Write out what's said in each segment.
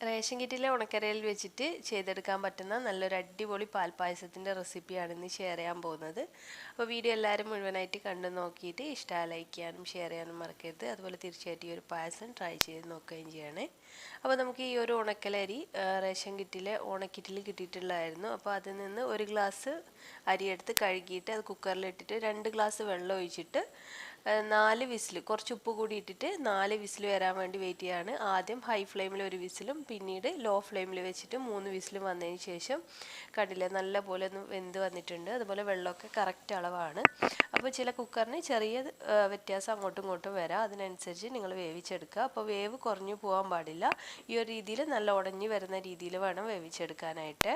Ration കിറ്റിലെ ഉണക്കരയിൽ വെച്ചിട്ട് ചെയ്തെടുക്കാൻ പറ്റുന്ന നല്ലൊരു അടിപൊളി പാൽപ്പായസത്തിൻ്റെ റെസിപ്പിയാണ് ഇന്ന് ഷെയർ ചെയ്യാൻ പോകുന്നത്. അപ്പോൾ വീഡിയോ എല്ലാവരും മുഴുവനായിട്ട് കണ്ടു നോക്കിയിട്ട് ഇഷ്ടമായി ലൈക്ക് ചെയ്യാനും ഷെയർ ചെയ്യാനും മറക്കരുത്. അതുപോലെ തീർച്ചയായിട്ടും ഈ ഒരു പായസം ട്രൈ ചെയ്ത് നോക്കുകയും ചെയ്യണേ. അപ്പോൾ നമുക്ക് ഈ ഒരു ഉണക്കലരി റേഷൻ കിറ്റിലെ ഓണക്കിറ്റിൽ കിട്ടിയിട്ടുള്ളതായിരുന്നു. അപ്പോൾ അതിൽ നിന്ന് ഒരു ഗ്ലാസ് അരിയെടുത്ത് കഴുകിയിട്ട് അത് കുക്കറിലിട്ടിട്ട് 2 ഗ്ലാസ് വെള്ളം ഒഴിച്ചിട്ട് 4 വിസിൽ, കുറച്ച് ഉപ്പ് കൂടി ഇട്ടിട്ട് 4 വിസിൽ വരാൻ വേണ്ടി വെയിറ്റ് ചെയ്യാണ്. ആദ്യം ഹൈ ഫ്ലെയിമിൽ ഒരു വിസിലും പിന്നീട് ലോ ഫ്ലെയിമിൽ വെച്ചിട്ട് 3 വിസിലും വന്നതിന് ശേഷം കണ്ടില്ലേ നല്ല പോലെ ഒന്ന് വെന്ത് വന്നിട്ടുണ്ട്. അതുപോലെ വെള്ളമൊക്കെ കറക്റ്റ് അളവാണ്. അപ്പോൾ ചില കുക്കറിന് ചെറിയ വ്യത്യാസം അങ്ങോട്ടും ഇങ്ങോട്ടും വരാം. അതിനനുസരിച്ച് നിങ്ങൾ വേവിച്ചെടുക്കുക. അപ്പോൾ വേവ് കുറഞ്ഞു പോകാൻ പാടില്ല. ഈ ഒരു രീതിയിൽ നല്ല ഉടഞ്ഞു വരുന്ന രീതിയിൽ വേണം വേവിച്ചെടുക്കാനായിട്ട്.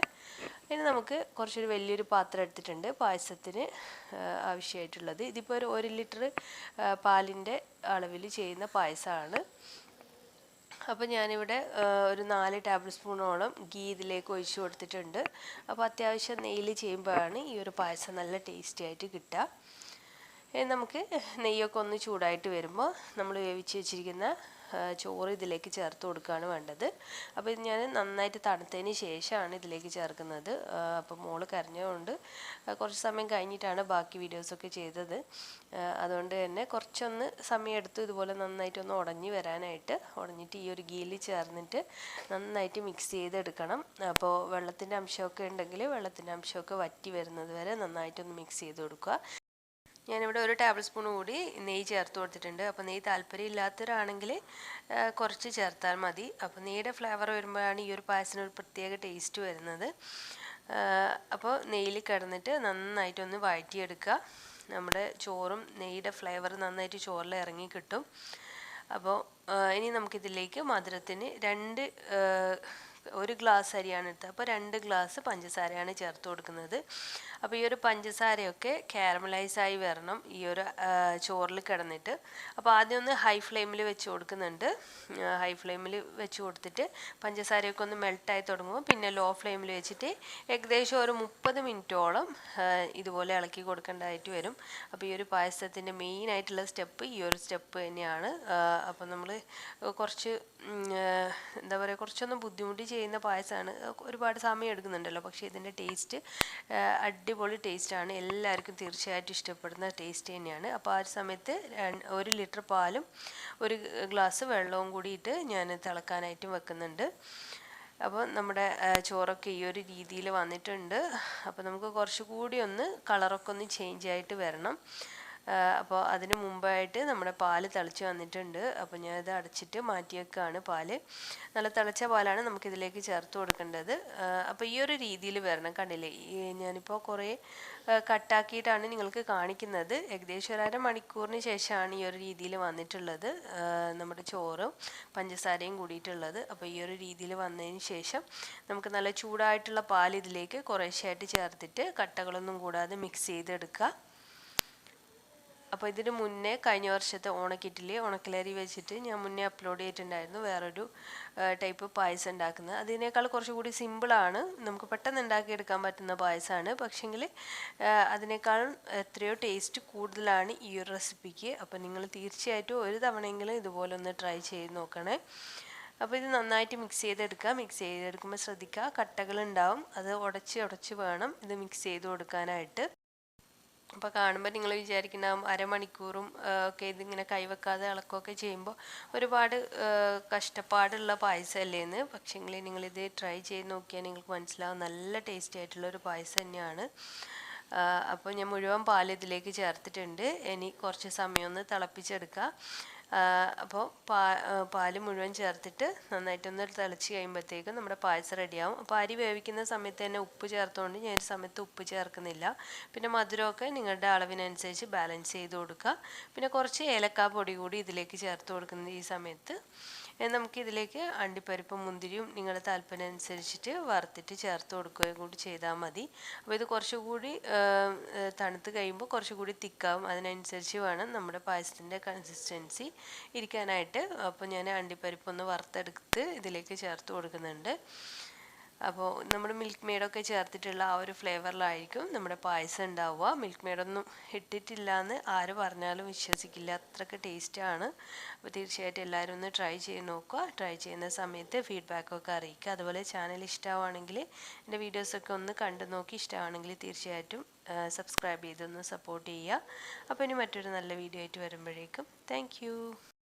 ഇനി നമുക്ക് കുറച്ചൊരു വലിയൊരു പാത്രം എടുത്തിട്ടുണ്ട് പായസത്തിന് ആവശ്യമായിട്ടുള്ളത്. ഇതിപ്പോൾ ഒരു 1 ലിറ്റർ പാലിൻ്റെ അളവിൽ ചെയ്യുന്ന പായസമാണ്. അപ്പോൾ ഞാനിവിടെ ഒരു 4 ടേബിൾ സ്പൂണോളം ഗീ ഇതിലേക്ക് ഒഴിച്ച് കൊടുത്തിട്ടുണ്ട്. അപ്പോൾ അത്യാവശ്യം നെയ്യിൽ ചെയ്യുമ്പോഴാണ് ഈ ഒരു പായസം നല്ല ടേസ്റ്റി ആയിട്ട് കിട്ടുക. നമുക്ക് നെയ്യൊക്കെ ഒന്ന് ചൂടായിട്ട് വരുമ്പോൾ നമ്മൾ വേവിച്ച് വെച്ചിരിക്കുന്ന ചോറ് ഇതിലേക്ക് ചേർത്ത് കൊടുക്കുകയാണ് വേണ്ടത്. അപ്പോൾ ഇത് ഞാൻ നന്നായിട്ട് തണുത്തതിന് ശേഷമാണ് ഇതിലേക്ക് ചേർക്കുന്നത്. അപ്പോൾ മോള് കരഞ്ഞതുകൊണ്ട് കുറച്ച് സമയം കഴിഞ്ഞിട്ടാണ് ബാക്കി വീഡിയോസൊക്കെ ചെയ്തത്. അതുകൊണ്ട് തന്നെ കുറച്ചൊന്ന് സമയം എടുത്തു ഇതുപോലെ നന്നായിട്ടൊന്ന് ഉടഞ്ഞു വരാനായിട്ട്. ഉടഞ്ഞിട്ട് ഈ ഒരു ഗീയിൽ ചേർന്നിട്ട് നന്നായിട്ട് മിക്സ് ചെയ്തെടുക്കണം. അപ്പോൾ വെള്ളത്തിൻ്റെ അംശമൊക്കെ ഉണ്ടെങ്കിൽ വെള്ളത്തിൻ്റെ അംശമൊക്കെ വറ്റി വരുന്നത് വരെ നന്നായിട്ടൊന്ന് മിക്സ് ചെയ്ത് കൊടുക്കുക. ഞാനിവിടെ 1 ടേബിൾ സ്പൂൺ കൂടി നെയ്യ് ചേർത്ത് കൊടുത്തിട്ടുണ്ട്. അപ്പോൾ നെയ്യ് താല്പര്യമില്ലാത്തവരാണെങ്കിൽ കുറച്ച് ചേർത്താൽ മതി. അപ്പോൾ നെയ്യുടെ ഫ്ലേവർ വരുമ്പോഴാണ് ഈ ഒരു പായസത്തിന് ഒരു പ്രത്യേക ടേസ്റ്റ് വരുന്നത്. അപ്പോൾ നെയ്യിൽ കിടന്നിട്ട് നന്നായിട്ടൊന്ന് വഴറ്റിയെടുക്കുക. നമ്മുടെ ചോറും നെയ്യുടെ ഫ്ലേവർ നന്നായിട്ട് ചോറിൽ ഇറങ്ങി കിട്ടും. അപ്പോൾ ഇനി നമുക്കിതിലേക്ക് മധുരത്തിന് 1 ഗ്ലാസ് അരിയാണ് എടുത്തത്. അപ്പോൾ 2 ഗ്ലാസ് പഞ്ചസാരയാണ് ചേർത്ത് കൊടുക്കുന്നത്. അപ്പോൾ ഈ ഒരു പഞ്ചസാരയൊക്കെ കാരമലൈസായി വരണം ഈ ഒരു ചോറിൽ കിടന്നിട്ട്. അപ്പോൾ ആദ്യം ഒന്ന് ഹൈ ഫ്ലെയിമിൽ വെച്ച് കൊടുക്കുന്നുണ്ട്. ഹൈ ഫ്ലെയിമിൽ വെച്ച് കൊടുത്തിട്ട് പഞ്ചസാരയൊക്കെ ഒന്ന് മെൽട്ടായി തുടങ്ങുമ്പോൾ പിന്നെ ലോ ഫ്ലെയിമിൽ വെച്ചിട്ട് ഏകദേശം ഒരു 30 മിനിറ്റോളം ഇതുപോലെ ഇളക്കി കൊടുക്കേണ്ടതായിട്ട് വരും. അപ്പോൾ ഈ ഒരു പായസത്തിൻ്റെ മെയിൻ ആയിട്ടുള്ള സ്റ്റെപ്പ് ഈ ഒരു സ്റ്റെപ്പ് തന്നെയാണ്. അപ്പോൾ നമ്മൾ കുറച്ച് എന്താ പറയുക, കുറച്ചൊന്ന് ബുദ്ധിമുട്ടി ചെയ്യുന്ന പായസമാണ്. ഒരുപാട് സമയം എടുക്കുന്നുണ്ടല്ലോ, പക്ഷേ ഇതിൻ്റെ ടേസ്റ്റ് അടിപൊളി ടേസ്റ്റാണ്. എല്ലാവർക്കും തീർച്ചയായിട്ടും ഇഷ്ടപ്പെടുന്ന ടേസ്റ്റ് തന്നെയാണ്. അപ്പോൾ ആ ഒരു സമയത്ത് 1 ലിറ്റർ പാലും 1 ഗ്ലാസ് വെള്ളവും കൂടിയിട്ട് ഞാൻ തിളക്കാനായിട്ടും വെക്കുന്നുണ്ട്. അപ്പോൾ നമ്മുടെ ചോറൊക്കെ ഈ ഒരു രീതിയിൽ വന്നിട്ടുണ്ട്. അപ്പോൾ നമുക്ക് കുറച്ചുകൂടി ഒന്ന് കളറൊക്കെ ഒന്ന് ചേഞ്ച് ആയിട്ട് വരണം. അപ്പോൾ അതിന് മുമ്പായിട്ട് നമ്മുടെ പാല് തിളച്ച് വന്നിട്ടുണ്ട്. അപ്പോൾ ഞാനിത് അടച്ചിട്ട് മാറ്റി വെക്കുകയാണ്. പാല് നല്ല തിളച്ച പാലാണ് നമുക്കിതിലേക്ക് ചേർത്ത് കൊടുക്കേണ്ടത്. അപ്പോൾ ഈ ഒരു രീതിയിൽ വരണം. കണ്ടില്ലേ, ഞാനിപ്പോൾ കുറേ കട്ടാക്കിയിട്ടാണ് നിങ്ങൾക്ക് കാണിക്കുന്നത്. ഏകദേശം ഒരു അരമണിക്കൂറിന് ശേഷമാണ് ഈ ഒരു രീതിയിൽ വന്നിട്ടുള്ളത് നമ്മുടെ ചോറും പഞ്ചസാരയും കൂടിയിട്ടുള്ളത്. അപ്പോൾ ഈ ഒരു രീതിയിൽ വന്നതിന് ശേഷം നമുക്ക് നല്ല ചൂടായിട്ടുള്ള പാൽ ഇതിലേക്ക് കുറേശ്ശായിട്ട് ചേർത്തിട്ട് കട്ടകളൊന്നും കൂടാതെ മിക്സ് ചെയ്തെടുക്കുക. അപ്പോൾ ഇതിന് മുന്നേ കഴിഞ്ഞ വർഷത്തെ ഓണക്കിറ്റിൽ ഉണക്കലരി വെച്ചിട്ട് ഞാൻ മുന്നേ അപ്ലോഡ് ചെയ്തിട്ടുണ്ടായിരുന്നു വേറൊരു ടൈപ്പ് പായസം ഉണ്ടാക്കുന്നത്. അതിനേക്കാൾ കുറച്ചുകൂടി സിമ്പിളാണ്, നമുക്ക് പെട്ടെന്ന് ഉണ്ടാക്കിയെടുക്കാൻ പറ്റുന്ന പായസമാണ്. പക്ഷെങ്കിൽ അതിനേക്കാളും എത്രയോ ടേസ്റ്റ് കൂടുതലാണ് ഈ ഒരു റെസിപ്പിക്ക്. അപ്പോൾ നിങ്ങൾ തീർച്ചയായിട്ടും ഒരു തവണയെങ്കിലും ഇതുപോലെ ഒന്ന് ട്രൈ ചെയ്ത് നോക്കണേ. അപ്പോൾ ഇത് നന്നായിട്ട് മിക്സ് ചെയ്തെടുക്കുക. മിക്സ് ചെയ്തെടുക്കുമ്പോൾ ശ്രദ്ധിക്കുക, കട്ടകളുണ്ടാവും, അത് ഉടച്ച് വേണം ഇത് മിക്സ് ചെയ്ത് കൊടുക്കാനായിട്ട്. അപ്പോൾ കാണുമ്പോൾ നിങ്ങൾ വിചാരിക്കുന്നുണ്ടാവും അരമണിക്കൂറും ഒക്കെ ഇതിങ്ങനെ കൈവെക്കാതെ ഇളക്കുകയൊക്കെ ചെയ്യുമ്പോൾ ഒരുപാട് കഷ്ടപ്പാടുള്ള പായസമല്ലേ എന്ന്. പക്ഷേങ്കിൽ നിങ്ങളിത് ട്രൈ ചെയ്ത് നോക്കിയാൽ നിങ്ങൾക്ക് മനസ്സിലാവും നല്ല ടേസ്റ്റി ആയിട്ടുള്ളൊരു പായസം തന്നെയാണ്. അപ്പോൾ ഞാൻ മുഴുവൻ പാൽ ഇതിലേക്ക് ചേർത്തിട്ടുണ്ട്. ഇനി കുറച്ച് സമയം ഒന്ന് തിളപ്പിച്ചെടുക്കുക. അപ്പോൾ പാല് മുഴുവൻ ചേർത്തിട്ട് നന്നായിട്ടൊന്ന് തിളച്ച് കഴിയുമ്പോഴത്തേക്കും നമ്മുടെ പായസം റെഡിയാവും. അപ്പോൾ അരി വേവിക്കുന്ന സമയത്ത് തന്നെ ഉപ്പ് ചേർത്തുകൊണ്ട് ഞാൻ ഒരു സമയത്ത് ഉപ്പ് ചേർക്കുന്നില്ല. പിന്നെ മധുരമൊക്കെ നിങ്ങളുടെ അളവിനനുസരിച്ച് ബാലൻസ് ചെയ്ത് കൊടുക്കുക. പിന്നെ കുറച്ച് ഏലക്കാ പൊടി കൂടി ഇതിലേക്ക് ചേർത്ത് കൊടുക്കുന്ന ഈ സമയത്ത് നമുക്കിതിലേക്ക് അണ്ടിപ്പരിപ്പും മുന്തിരിയും നിങ്ങളുടെ താല്പര്യം അനുസരിച്ചിട്ട് വറുത്തിട്ട് ചേർത്ത് കൊടുക്കുകയും കൂടി ചെയ്താൽ മതി. അപ്പോൾ ഇത് കുറച്ചുകൂടി തണുത്ത് കഴിയുമ്പോൾ കുറച്ചുകൂടി തിക്കാവും. അതിനനുസരിച്ച് വേണം നമ്മുടെ പായസത്തിൻ്റെ കൺസിസ്റ്റൻസി ഇരിക്കാനായിട്ട്. അപ്പോൾ ഞാൻ അണ്ടിപ്പരിപ്പൊന്ന് വറുത്തെടുത്ത് ഇതിലേക്ക് ചേർത്ത് കൊടുക്കുന്നുണ്ട്. അപ്പോൾ നമ്മൾ മിൽക്ക് മെയ്ഡൊക്കെ ചേർത്തിട്ടുള്ള ആ ഒരു ഫ്ലേവറിലായിരിക്കും നമ്മുടെ പായസം ഉണ്ടാവുക. മിൽക്ക് മെയ്ഡൊന്നും ഇട്ടിട്ടില്ല എന്ന് ആര് പറഞ്ഞാലും വിശ്വസിക്കില്ല, അത്രയ്ക്ക് ടേസ്റ്റാണ്. അപ്പോൾ തീർച്ചയായിട്ടും എല്ലാവരും ഒന്ന് ട്രൈ ചെയ്ത് നോക്കുക. ട്രൈ ചെയ്യുന്ന സമയത്ത് ഫീഡ്ബാക്കൊക്കെ അറിയിക്കുക. അതുപോലെ ചാനൽ ഇഷ്ടമാണെങ്കിൽ എൻ്റെ വീഡിയോസൊക്കെ ഒന്ന് കണ്ടു നോക്കി ഇഷ്ടമാണെങ്കിൽ തീർച്ചയായിട്ടും സബ്സ്ക്രൈബ് ചെയ്തൊന്ന് സപ്പോർട്ട് ചെയ്യുക. അപ്പോൾ ഇനി മറ്റൊരു നല്ല വീഡിയോ ആയിട്ട് വരുമ്പോഴേക്കും താങ്ക്